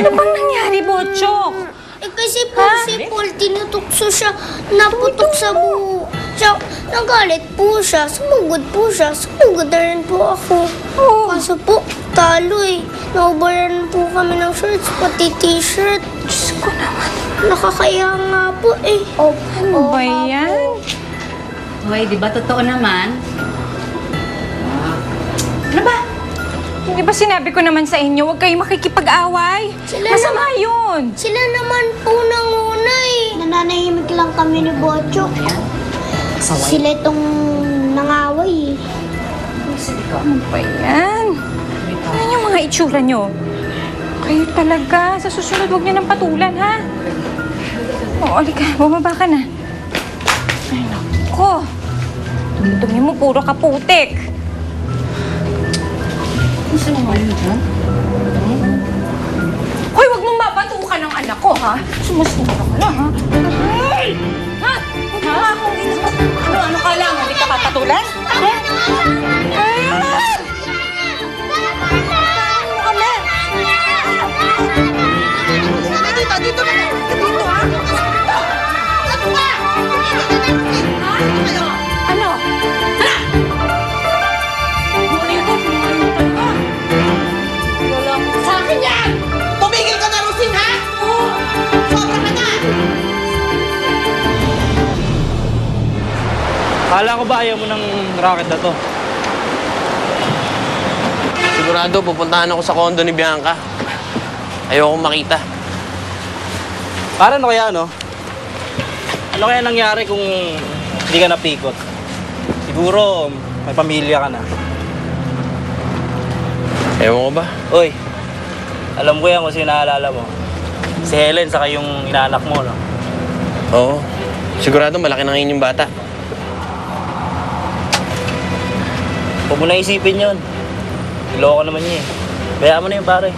Ano bang nangyari, Botchok? Kasi po si Paul, tinutukso siya, naputok sa buho. Siya, nagalit po siya, sumugod na rin po ako. Kaso po, talo eh. Naubaran po kami ng shirts, pati t-shirt. Diyos ko naman. Nakakaya nga po eh. Ano ba yan? Hoy, di ba totoo naman? Ano ba? Hindi ba sinabi ko naman sa inyo, huwag kayong makikipag-away? Masama yun. Sila naman po nanguna eh. Nananahimik lang kami ni Botchok. Sila itong nangaway eh. Ano ba yan? Ano yung mga itsura nyo? Kayo talaga. Sa susunod, huwag nyo ng patulan, ha? O, alika. Bumaba ka na. Ay, naku. Dumi mo, puro kaputik. Gusto mo ba yun, ha? Hoy, huwag mong mapatukan ng anak ko, ha? Sumusura ka lang, ha? Hoy! Ha? Huwag mo akong Ano ka lang? Hindi ka papatulan? Ha? Ay! Dito na! Dito, ha? Ano? Sa akin yan! Tumigil ka na, Rosine, ha? Oo! Sobra ka na! Kala ko ba ayaw mo ng racket na to? Sigurado, pupuntahan ako sa condo ni Bianca. Ayokong makita. Para ano kaya, no? Ano kaya nangyari kung hindi ka napikot? Siguro, may pamilya ka na. Ewan ko ba? Uy, alam ko yan kung sino naalala mo. Si Helen, saka yung inaanak mo, no? Oo. Sigurado, malaki na ngayon yung bata. Huwag mo na isipin yun. Iloko naman niya eh. Bayaan mo na yun, pare.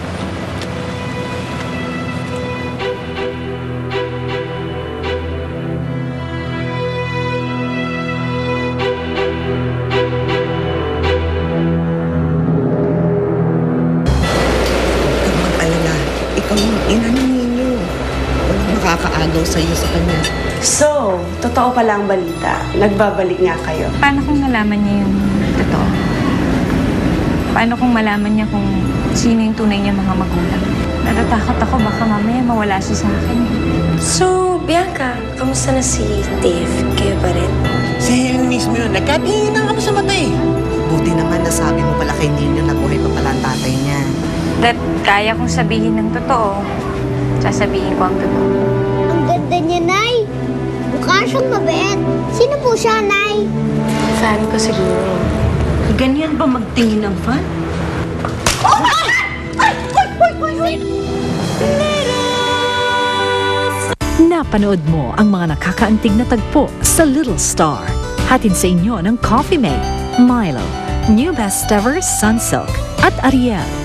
Mag-alala, ikaw yung ina ng ninyo. Walang makakaagaw sa'yo sa kanya. So, totoo pala ang balita. Nagbabalik nga kayo. Paano kung nalaman niya yung totoo? Paano kung malaman niya kung sino yung tunay niya mga magulang? Natatakot ako baka mamaya mawala siya sa akin. So, Bianca, kamusta na si Dave? Kayo pa rin? Si Helen mismo yun, nagkatinginan kami sa mata eh. Buti naman nasabi mo pala kay Nino na buhay pa pala ang tatay niya. That kaya kong sabihin ng totoo, sasabihin ko ang totoo. Ang ganda niya, Nay. Mukha siyang mabait. Sino po siya, Nay? Fan ko siguro. Ganyan ba magtingin ng fan? Napanood mo ang mga nakakaantig na tagpo sa Little Star. Hatid sa inyo ng Coffee Mate, Milo, New Best Ever Sunsilk at Ariel.